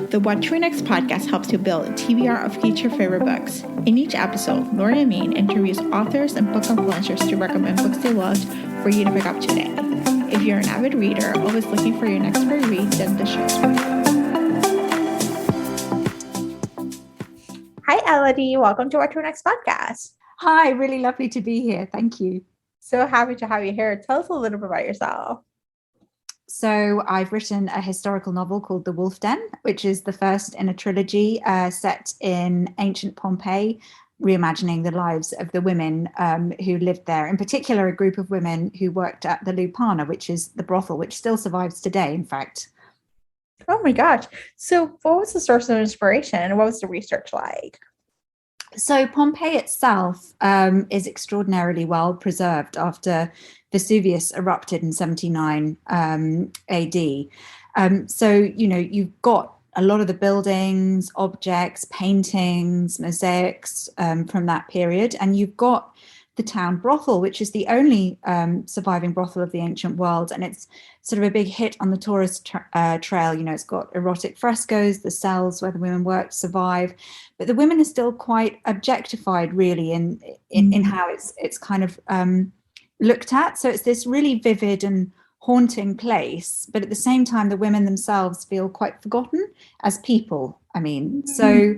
The What to Read Next podcast helps you build a TBR of future favorite books. In each episode, Lori and Mean interviews authors and book influencers to recommend books they loved for you to pick up today. If you're an avid reader, always looking for your next great read, then this show's for you. Hi, Elodie. Welcome to What to Read Next podcast. Hi, really lovely to be here. Thank you. So happy to have you here. Tell us a little bit about yourself. So I've written a historical novel called The Wolf Den, which is the first in a trilogy set in ancient Pompeii, reimagining the lives of the women who lived there, in particular a group of women who worked at the Lupana, which is the brothel, which still survives today, in fact. Oh my gosh. So what was the source of inspiration? What was the research like? So Pompeii itself is extraordinarily well preserved after Vesuvius erupted in 79 AD. So, you've got a lot of the buildings, objects, paintings, mosaics from that period. And you've got the town brothel, which is the only surviving brothel of the ancient world. And it's sort of a big hit on the tourist trail. It's got erotic frescoes, the cells where the women worked survive. But the women are still quite objectified, really, in how it's kind of looked at. So it's this really vivid and haunting place. But at the same time, the women themselves feel quite forgotten as people. So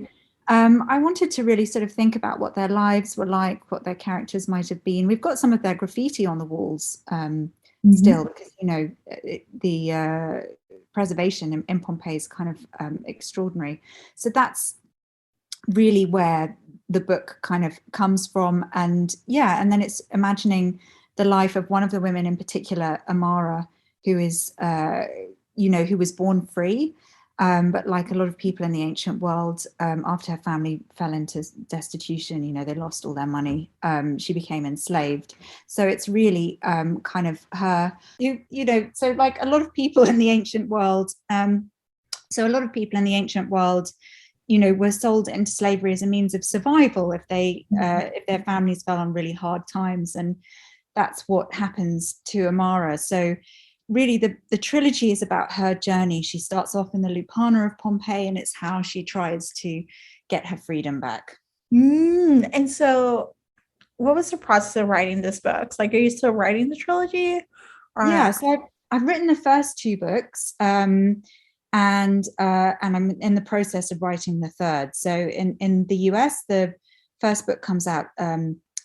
I wanted to really sort of think about what their lives were like, what their characters might have been. We've got some of their graffiti on the walls still, because, the preservation in Pompeii is kind of extraordinary. So that's really where the book kind of comes from. And then it's imagining the life of one of the women in particular, Amara, who is, who was born free. But like a lot of people in the ancient world, after her family fell into destitution, they lost all their money. She became enslaved. So it's really kind of her, so like a lot of people in the ancient world, were sold into slavery as a means of survival if their families fell on really hard times. And that's what happens to Amara. So really the trilogy is about her journey. She starts off in the Lupana of Pompeii, and it's how she tries to get her freedom back. And so what was the process of writing this book? Like, are you still writing the trilogy? So I've written the first two books, and I'm in the process of writing the third. So in the US, the first book comes out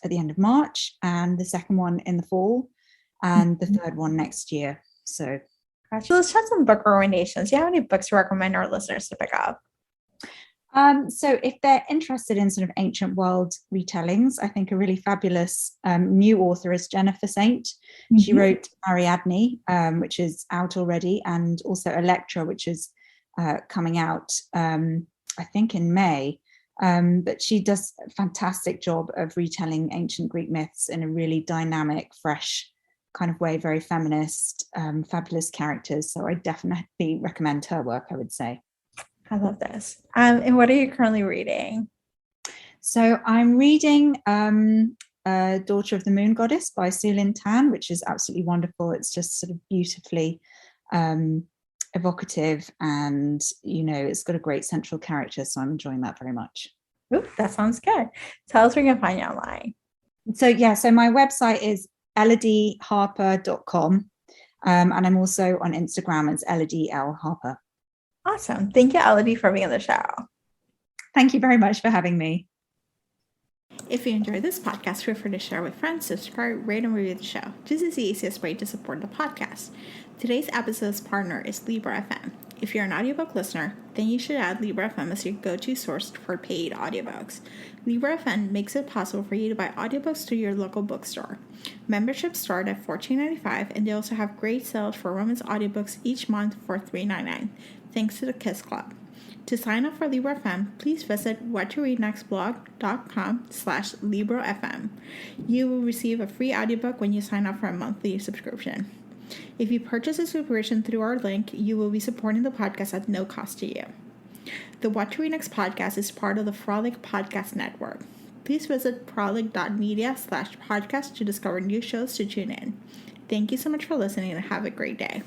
at the end of March, and the second one in the fall, and the third one next year. So let's chat some book recommendations. Do you have any books to recommend our listeners to pick up? So if they're interested in sort of ancient world retellings, I think a really fabulous new author is Jennifer Saint. She wrote Ariadne, which is out already, and also Electra, which is coming out, I think, in May. But she does a fantastic job of retelling ancient Greek myths in a really dynamic, fresh kind of way, very feminist, fabulous characters. So I definitely recommend her work, I would say. I love this. And what are you currently reading? So I'm reading Daughter of the Moon Goddess by Sulin Tan, which is absolutely wonderful. It's just sort of beautifully evocative, and it's got a great central character, so I'm enjoying that very much. Ooh, that sounds good. Tell us where you can find you online. So my website is elodieharper.com, and I'm also on Instagram as Elodie L. Harper. Awesome. Thank you, Elodie, for being on the show. Thank you very much for having me. If you enjoyed this podcast, feel free to share with friends, subscribe, rate, and review the show. This is the easiest way to support the podcast. Today's episode's partner is Libra FM. If you're an audiobook listener, then you should add Libra FM as your go-to source for paid audiobooks. Libra FM makes it possible for you to buy audiobooks through your local bookstore. Memberships start at $14.95, and they also have great sales for women's audiobooks each month for $3.99, thanks to the Kiss Club. To sign up for Libra FM, please visit whattoreadnextblog.com/LibraFM. You will receive a free audiobook when you sign up for a monthly subscription. If you purchase a subscription through our link, you will be supporting the podcast at no cost to you. The What to Read Next podcast is part of the Frolic Podcast Network. Please visit frolic.media/podcast to discover new shows to tune in. Thank you so much for listening, and have a great day.